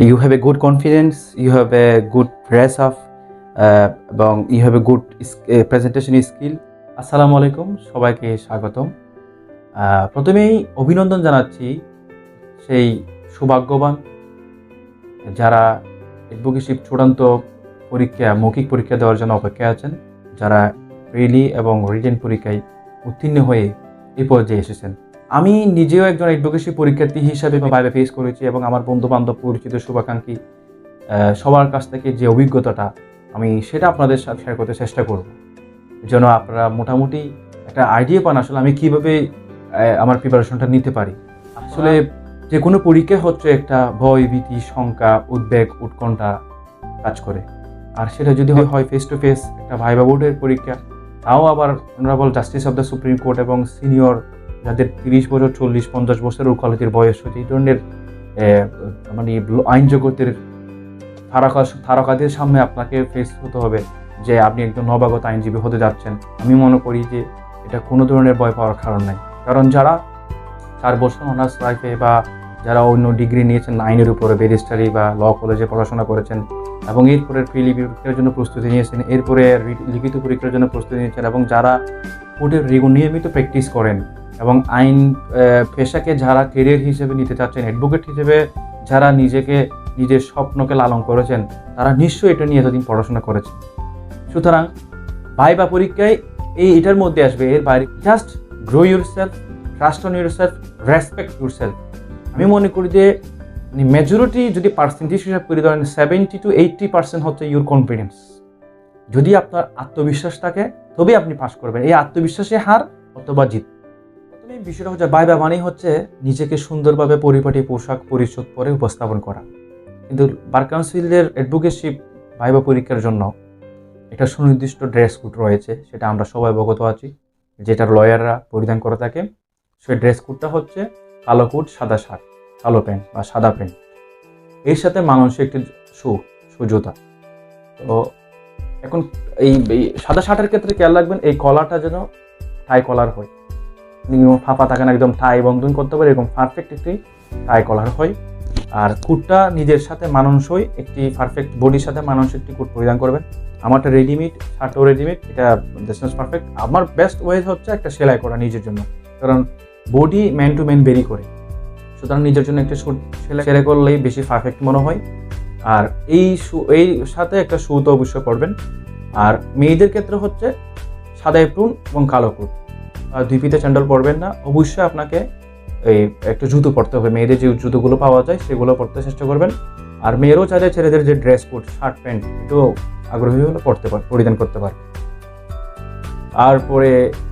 you have a good confidence, you have a good dress up, এবং you have a good presentation skill. আসসালামু আলাইকুম, সবাইকে স্বাগতম। প্রথমেই অভিনন্দন জানাচ্ছি সেই সৌভাগ্যবান যারা অ্যাডভোকেসি চূড়ান্ত পরীক্ষা মৌখিক পরীক্ষা দেওয়ার জন্য অপেক্ষায় আছেন, যারা প্রিলি এবং রিটেন পরীক্ষায় উত্তীর্ণ হয়ে এই পর্যায়ে এসেছেন। আমি নিজেও একজন অ্যাডভোকেসি পরীক্ষার্থী হিসাবে ভাইবা ফেস করেছি এবং আমার বন্ধুবান্ধব, পরিচিত, শুভাকাঙ্ক্ষী সবার কাছ থেকে যে অভিজ্ঞতাটা আমি সেটা আপনাদের সাথে শেয়ার করতে চেষ্টা করব, যেন আপনারা মোটামুটি একটা আইডিয়া পান আসলে আমি কীভাবে আমার প্রিপারেশনটা নিতে পারি। আসলে যে কোনো পরীক্ষা হচ্ছে একটা ভয়, ভীতি, শঙ্কা, উদ্বেগ, উৎকণ্ঠা কাজ করে। আর সেটা যদি হয় ফেস টু ফেস একটা ভাইবা বোর্ডের পরীক্ষা, তাও আবার honourable justice of the supreme court এবং সিনিয়র যাদের 30 বছর, 40, 50 বছর ওকালতির বয়স হচ্ছে, এই ধরনের মানে আইন জগতের তারকাদের সামনে আপনাকে ফেস হতে হবে যে আপনি একজন নবাগত আইনজীবী হতে যাচ্ছেন। আমি মনে করি যে এটা কোনো ধরনের ভয় পাওয়ার কারণ নাই, কারণ যারা 4 বছর অনার্স লাইফে বা যারা অন্য ডিগ্রি নিয়েছেন আইনের উপরে, ব্যারিস্টারি বা ল কলেজে পড়াশোনা করেছেন এবং এরপরে প্রিলি পরীক্ষার জন্য প্রস্তুতি নিয়েছেন, এরপরে লিখিত পরীক্ষার জন্য প্রস্তুতি নিয়েছেন এবং যারা কোর্টের নিয়মিত প্র্যাকটিস করেন এবং আইন পেশাকে যারা কেরিয়ার হিসেবে নিতে চাচ্ছেন, অ্যাডভোকেট হিসেবে যারা নিজের স্বপ্নকে লালন করেছেন, তারা নিশ্চয়ই এটা নিয়ে এতদিন পড়াশোনা করেছেন। সুতরাং ভাইবা পরীক্ষায় এটার মধ্যে আসবে, এর বাইরে just grow yourself, trust on yourself, respect yourself. আমি মনে করি যে মেজরিটি যদি পার্সেন্টেজ হিসাব করে ধরেন 70 to 80% হচ্ছে ইউর কনফিডেন্স। যদি আপনার আত্মবিশ্বাস থাকে তবে আপনি পাস করবেন, এই আত্মবিশ্বাসে হার অথবা জিত। প্রথমে বিষয়টা হচ্ছে ভাইবা মানেই হচ্ছে নিজেকে সুন্দরভাবে পরিপাটি পোশাক পরিচ্ছদ পরে উপস্থাপন করা। কিন্তু বার কাউন্সিলের অ্যাডভোকেসি ভাইবা পরীক্ষার জন্য একটা সুনির্দিষ্ট ড্রেস কোড রয়েছে, সেটা আমরা সবাই অবগত আছি, যেটার লয়াররা পরিধান করে থাকে। সেই ড্রেস কোডটা হচ্ছে কালো কোট, সাদা শার্ট, কালো প্যান্ট বা সাদা প্যান্ট, এর সাথে মানুষের একটি জুতা। তো এখন এই সাদা শার্টের ক্ষেত্রে খেয়াল রাখবেন এই কলারটা যেন টাই কলার হয়, ফাঁপা থাকে না, একদম টাই বন্ধন করতে পারে, এরকম পারফেক্ট একটি টাই কলার হয়। আর কোটটা নিজের সাথে মানানসই একটি পারফেক্ট বডির সাথে মানানসই একটি কোট পরিধান করবেন। আমারটা রেডিমেড, শার্টও রেডিমেড, এটা পারফেক্ট। আমার বেস্ট ওয়ে হচ্ছে একটা সেলাই করা নিজের জন্য, কারণ বডি ম্যান টু ম্যান বেরি করে, সুতরাং নিজের জন্য একটা সেলাই করলেই বেশি পারফেক্ট মনে হয়। আর এই সাথে একটা শু তো অবশ্যই পরবেন। আর মেয়েদের ক্ষেত্রে হচ্ছে সাদা এপ্রুন এবং কালো কোট, আর 2 ফিতে স্যান্ডেল পরবেন না। অবশ্যই আপনাকে এই একটা জুতো পরতে হবে, মেয়েদের যে জুতোগুলো পাওয়া যায় সেগুলো পরতে চেষ্টা করবেন। আর মেয়েরও চাইলে ছেলেদের যে ড্রেস কোড, শার্ট প্যান্ট, একটু আগ্রহী হলে পরিধান করতে পারে। আর পরে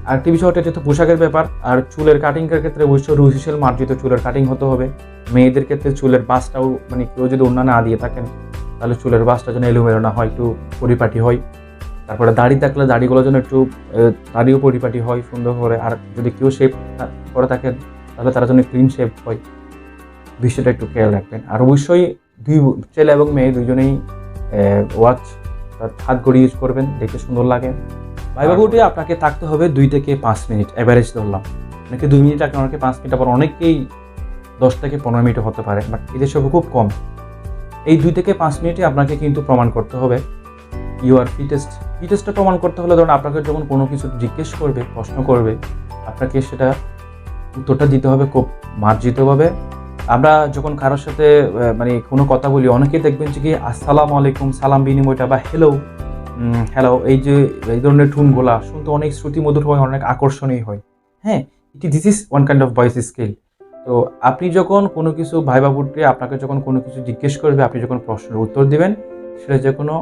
আরেকটি বিষয় হচ্ছে যেহেতু পোশাকের ব্যাপার, আর চুলের কাটিংয়ের ক্ষেত্রে অবশ্যই রুচিশীল মার্জিত চুলের কাটিং হতে হবে। মেয়েদের ক্ষেত্রে চুলের বাসটাও, মানে কেউ যদি ওড়না না দিয়ে থাকেন তাহলে চুলের বাসটা যেন এলোমেলো না হয়, একটু পরিপাটি হয়। তারপরে দাড়ি থাকলে দাড়িগুলো যেন একটু দাড়িও পরিপাটি হয় সুন্দর করে। আর যদি কেউ শেভ করে থাকেন তাহলে তারা যেন ক্লিন শেভ হয়, বিষয়টা একটু খেয়াল রাখবেন। আর অবশ্যই ছেলে এবং মেয়ে দুজনেই ওয়াচ হাত ঘড়ি ইউজ করবেন, দেখতে সুন্দর লাগে। ভাইবা বোর্ডে আপনাকে থাকতে হবে 2 থেকে 5 মিনিট, অ্যাভারেজ ধরলাম। অনেকে 2 মিনিট রাখেন, অনেকে 5 মিনিট, আবার অনেকেই 10 থেকে 15 মিনিট হতে পারে, বাট এদের সব খুব কম। এই 2 থেকে 5 মিনিটে আপনাকে কিন্তু প্রমাণ করতে হবে ইউ আর ফিটেস্টটা প্রমাণ করতে হলে ধরুন আপনাকে যখন কোনো কিছু জিজ্ঞেস করবে, প্রশ্ন করবে, আপনাকে সেটা উত্তরটা দিতে হবে খুব মার্জিতভাবে। আমরা যখন কারোর সাথে মানে কোনো কথা বলি, অনেকে দেখবেন যে কি আসসালামু আলাইকুম, সালাম বিনিময়টা বা হ্যালো, এই ধরনের টুনগুলা শুনতে অনেক শ্রুতিমধুর হয়, অনেক আকর্ষণীয় হয়। হ্যাঁ, this is one kind of voice skill. তো আপনি যখন কোনো কিছু ভাইবা বোর্ডে আপনাকে যখন কোনো কিছু জিজ্ঞেস করবে, আপনি যখন প্রশ্নের উত্তর দিবেন, সেটা যে কোনো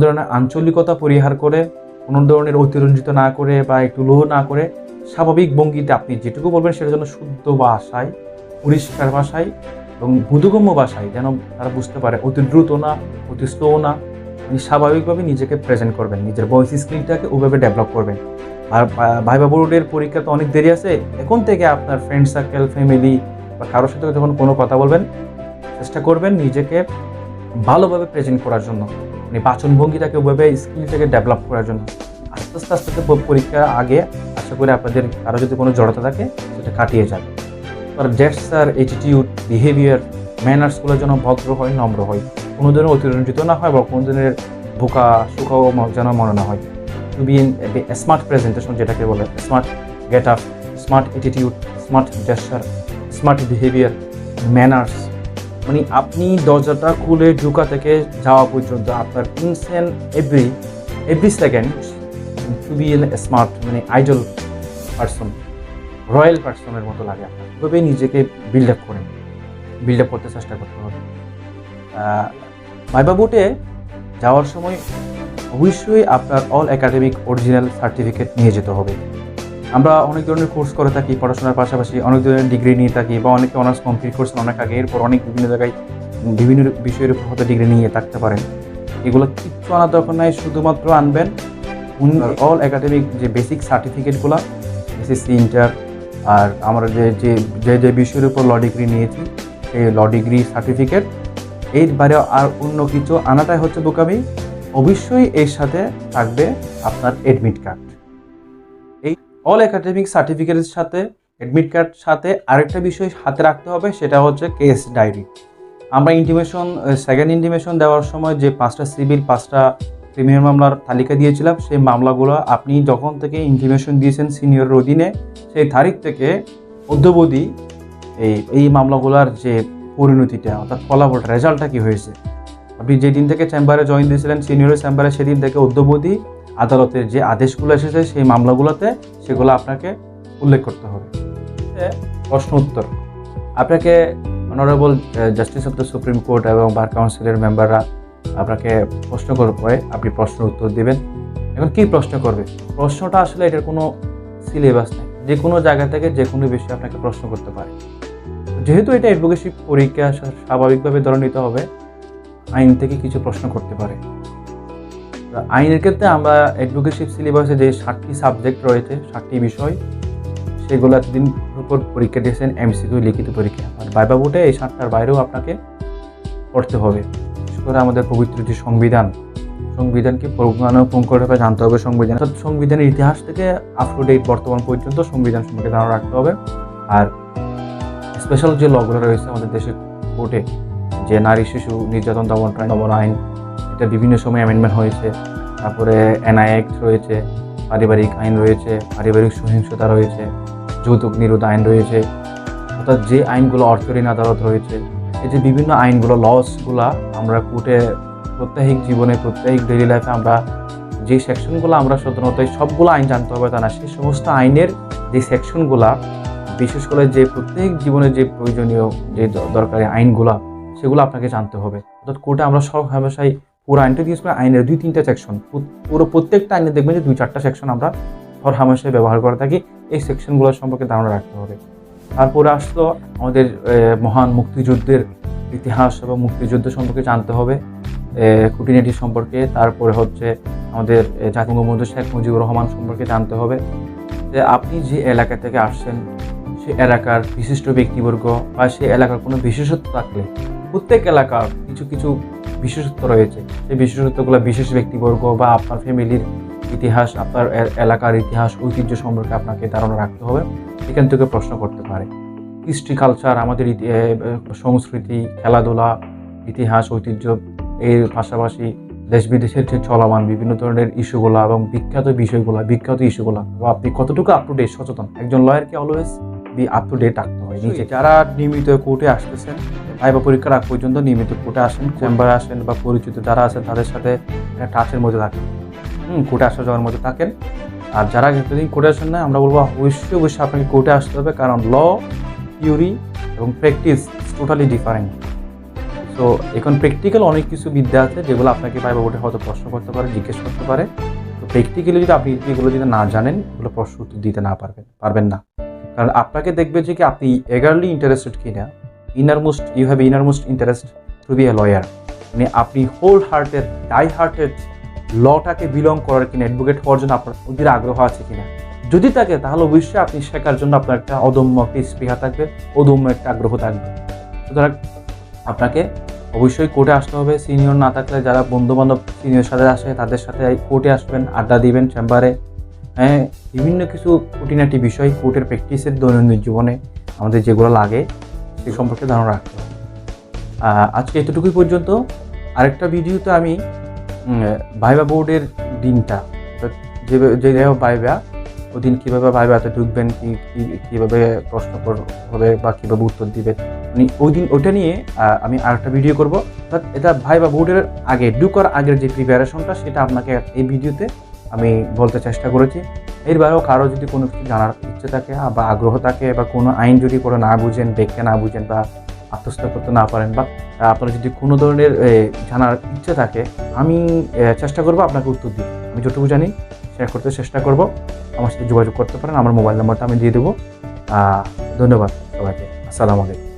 ধরনের আঞ্চলিকতা পরিহার করে, কোনো ধরনের অতিরঞ্জিত না করে বা একটু লো না করে, স্বাভাবিক ভঙ্গিতে আপনি যেটুকু বলবেন সেটার জন্য শুদ্ধ ভাষায়, পরিষ্কার ভাষায় এবং বোধগম্য ভাষায়, যেন তারা বুঝতে পারে, অতি দ্রুত না, অতি স্লো না, আপনি স্বাভাবিকভাবে নিজেকে প্রেজেন্ট করবেন, নিজের ভয়েস স্কিলটাকে ওইভাবে ডেভেলপ করবেন। আর ভাইবা বোর্ডের পরীক্ষা তো অনেক দেরি আছে, এখন থেকে আপনার ফ্রেন্ড সার্কেল, ফ্যামিলি বা কারোর সাথে যখন কোনো কথা বলবেন, চেষ্টা করবেন নিজেকে ভালোভাবে প্রেজেন্ট করার জন্য, মানে বাচনভঙ্গিটাকে ওইভাবে স্কিলটাকে ডেভেলপ করার জন্য। আস্তে আস্তে পরীক্ষার আগে আশা করি আপনাদের কারো যদি কোনো জড়তা থাকে সেটা কাটিয়ে যাবে। আর জেস্টার, অ্যাটিটিউড, বিহেভিয়ার ম্যানার্সগুলো যেন ভদ্র হয়, নম্র হয়, কোনো ধরনের অতিরঞ্জিত না হয় বা কোনো ধরনের বোকা সুখাও যেন মনে না হয়। To be in smart presentation যেটাকে বলে, smart get up, smart attitude, smart gesture, smart behaviour, manners, মানে আপনি দরজাটা খুলে ঢোকা থেকে যাওয়া পর্যন্ত আপনার ইনসেন every second to be an smart, মানে আইডল পার্সন, রয়্যাল পার্সনের মতো লাগে আপনার। এভাবে নিজেকে বিল্ড আপ করতে চেষ্টা করতে হবে। ভাইবা বোর্ডে যাওয়ার সময় অবশ্যই আপনার অল একাডেমিক অরিজিনাল সার্টিফিকেট নিয়ে যেতে হবে। আমরা অনেক ধরনের কোর্স করে থাকি, পড়াশোনার পাশাপাশি অনেক ধরনের ডিগ্রি নিয়ে থাকি, বা অনেকে অনার্স কমপ্লিট করছেন অনেক আগে, এরপর অনেক বিভিন্ন জায়গায় বিভিন্ন বিষয়ের উপর হয়তো ডিগ্রি নিয়ে থাকতে পারেন। এগুলো কিচ্ছু আনার দরকার নাই, শুধুমাত্র আনবেন অল একাডেমিক যে বেসিক সার্টিফিকেটগুলো, এসএসসি, ইন্টার, আর আমরা যে বিষয়ের উপর ল ডিগ্রি নিয়েছি সেই ল ডিগ্রি সার্টিফিকেট। এর বাইরে আর অন্য কিছু আনাটাই হচ্ছে বোকামি। অবশ্যই এর সাথে থাকবে আপনার অ্যাডমিট কার্ড। এই অল একাডেমিক সার্টিফিকেটের সাথে অ্যাডমিট কার্ড সাথে আরেকটা বিষয় হাতে রাখতে হবে, সেটা হচ্ছে কেস ডায়েরি। আমরা সেকেন্ড ইন্টিমেশন দেওয়ার সময় যে 5টা সিভিল 5টা ক্রিমিনাল মামলার তালিকা দিয়েছিলাম, সেই মামলাগুলো আপনি যখন থেকে ইন্টিমেশন দিয়েছেন সিনিয়রের অধীনে, সেই তারিখ থেকে অদ্যাবধি এই মামলাগুলোর যে পরিণতিটা, অর্থাৎ ফলাফল, রেজাল্টটা কী হয়েছে, আপনি যেদিন থেকে চেম্বারে জয়েন দিয়েছিলেন সিনিয়রের চেম্বারে, সেদিন থেকে অদ্যাবধি আদালতের যে আদেশগুলো এসেছে সেই মামলাগুলোতে সেগুলো আপনাকে উল্লেখ করতে হবে। প্রশ্ন উত্তর আপনাকে honourable justice of the supreme court এবং বার কাউন্সিলের মেম্বাররা আপনাকে প্রশ্ন করবে, আপনি প্রশ্ন উত্তর দেবেন। এখন কী প্রশ্ন করবে? প্রশ্নটা আসলে এটার কোনো সিলেবাস নেই, যে কোনো জায়গা থেকে যে কোনো বিষয়ে আপনাকে প্রশ্ন করতে পারে। যেহেতু এটা অ্যাডভোকেসি পরীক্ষা, স্বাভাবিকভাবে ধরে নিতে হবে আইন থেকে কিছু প্রশ্ন করতে পারে। আইনের ক্ষেত্রে আমরা অ্যাডভোকেসি সিলেবাসে যে 7টি সাবজেক্ট রয়েছে, 7টি বিষয়, সেগুলো এতদিন উপর পরীক্ষা দিয়েছেন, এমসিকিউ লিখিত পরীক্ষা। আর ভাইবা বোর্ডে এই 7টার বাইরেও আপনাকে পড়তে হবে। বিশেষ করে আমাদের পবিত্র যে সংবিধানকে পুঙ্খানুপুঙ্খভাবে জানতে হবে। সংবিধানের ইতিহাস থেকে আপ টু ডেট বর্তমান পর্যন্ত সংবিধান সম্পর্কে ধারণা রাখতে হবে। আর স্পেশাল যে লগুলো রয়েছে আমাদের দেশের কোর্টে, যে নারী শিশু নির্যাতন দমন আইন, এটা বিভিন্ন সময় অ্যামেন্ডমেন্ট হয়েছে। তারপরে এনআই অ্যাক্ট রয়েছে, পারিবারিক আইন রয়েছে, পারিবারিক সহিংসতা রয়েছে, যৌতুক নিরোধ আইন রয়েছে, অর্থাৎ যে আইনগুলো অর্থঋণ আদালত রয়েছে, এই যে বিভিন্ন আইনগুলো, লসগুলো আমরা কোর্টে প্রত্যেক জীবনে, প্রত্যেক ডেইলি লাইফে আমরা যে সেকশনগুলো আমরা সাধারণত সবগুলো আইন জানতে হবে তা না, সেই সমস্ত আইনের যে সেকশনগুলা, বিশেষ করে যে প্রত্যেক জীবনে যে প্রয়োজনীয় যে দরকারি আইনগুলো, সেগুলো আপনাকে জানতে হবে। অর্থাৎ কোর্টে আমরা সব হামেশাই পুরো আইনটা দিয়ে আইনের 2-3টা সেকশন, পুরো প্রত্যেকটা আইনে দেখবেন যে 2-4টা সেকশন আমরা হর হামেশাই ব্যবহার করে থাকি। এই সেকশনগুলো সম্পর্কে ধারণা রাখতে হবে। তারপরে আসলো আমাদের মহান মুক্তিযুদ্ধের ইতিহাস এবং মুক্তিযুদ্ধ সম্পর্কে জানতে হবে, খুঁটিনাটি সম্পর্কে। তারপরে হচ্ছে আমাদের জাতির বঙ্গবন্ধু শেখ মুজিবুর রহমান সম্পর্কে জানতে হবে, যে আপনি যে এলাকা থেকে আসছেন সে এলাকার বিশিষ্ট ব্যক্তিবর্গ বা সে এলাকার কোনো বিশেষত্ব থাকলে, প্রত্যেক এলাকার কিছু কিছু বিশেষত্ব রয়েছে, সেই বিশেষত্বগুলো বিশেষ ব্যক্তিবর্গ বা আপনার ফ্যামিলির ইতিহাস, আপনার এলাকার ইতিহাস, ঐতিহ্য সম্পর্কে আপনাকে ধারণা রাখতে হবে। এখান থেকে প্রশ্ন করতে পারে। হিস্ট্রি, কালচার, আমাদের সংস্কৃতি, খেলাধুলা, ইতিহাস, ঐতিহ্য, এর পাশাপাশি দেশ বিদেশের যে চলমান বিভিন্ন ধরনের ইস্যুগুলো এবং বিখ্যাত ইস্যুগুলো, বা আপনি কতটুকু আপ টু ডেট সচেতন। একজন লয়ারকে always be up to date রাখতে হয় নিজে। যারা নিয়মিত কোর্টে আসতেছেন, ভাইবা পরীক্ষার আগ পর্যন্ত নিয়মিত কোর্টে আসেন, চেম্বারে আসেন, বা পরিচিত যারা আছেন তাদের সাথে একটা টাচের মধ্যে থাকেন, কোর্টে আসা যাওয়ার মধ্যে থাকেন। আর যারা এতদিন কোর্টে আসেন না, আমরা বলবো অবশ্যই আপনাকে কোর্টে আসতে হবে, কারণ ল, থিওরি এবং প্র্যাকটিস টোটালি ডিফারেন্ট। তো এখন প্র্যাকটিক্যাল অনেক কিছু বিদ্যা আছে যেগুলো আপনাকে ভাইবা বোর্ডে হয়তো প্রশ্ন করতে পারে, জিজ্ঞেস করতে পারে। তো প্র্যাকটিক্যালি যদি আপনি এগুলো যদি না জানেন, এগুলো প্রশ্ন উত্তর দিতে পারবেন না। কারণ আপনাকে দেখবে যে কি আপনি এগারলি ইন্টারেস্টেড কিনা, you have innermost interest to be a lawyer, মানে আপনি ডাই হার্টেড লটাকে বিলং করার কিনা, অ্যাডভোকেট হওয়ার জন্য আপনার অধীর আগ্রহ আছে কিনা। যদি থাকে তাহলে অবশ্যই আপনি শেখার জন্য আপনার একটা অদম্য একটা স্পৃহা থাকবে, অদম্য একটা আগ্রহ থাকবে। সুতরাং আপনাকে অবশ্যই কোর্টে আসতে হবে। সিনিয়র না থাকলে যারা বন্ধুবান্ধব সিনিয়র সাথে আসে তাদের সাথে কোর্টে আসবেন, আড্ডা দিবেন চেম্বারে। বিভিন্ন কিছু খুঁটিনাটি বিষয় কোর্টের প্র্যাকটিসের দৈনন্দিন জীবনে আমাদের যেগুলো লাগে সে সম্পর্কে ধারণা রাখতে হবে। আজকে এতটুকুই পর্যন্ত। আরেকটা ভিডিওতে আমি ভাইবা বোর্ডের দিনটা, অর্থাৎ যে ভাইবা ওই দিন কীভাবে ভাইবাতে ঢুকবেন, কীভাবে প্রশ্ন হবে বা কীভাবে উত্তর দিবেন, মানে ওই দিন ওইটা নিয়ে আমি আরেকটা ভিডিও করব। অর্থাৎ এটা ভাইবা বোর্ডের আগে ঢুকার আগের যে প্রিপারেশনটা সেটা আপনাকে এই ভিডিওতে আমি বলতে চেষ্টা করেছি। এর বাইরেও কারো যদি কোনো কিছু জানার ইচ্ছে থাকে বা আগ্রহ থাকে বা কোনো আইন যদি করে না বুঝেন, ব্যাখ্যা না বুঝেন বা আত্মস্থ করতে না পারেন বা আপনার যদি কোনো ধরনের জানার ইচ্ছে থাকে, আমি চেষ্টা করব আপনাকে উত্তর দিই। আমি যতটুকু জানি শেয়ার করতে চেষ্টা করব। আমার সাথে যোগাযোগ করতে পারেন, আমার মোবাইল নাম্বারটা আমি দিয়ে দেবো। ধন্যবাদ সবাইকে। আসসালামু আলাইকুম।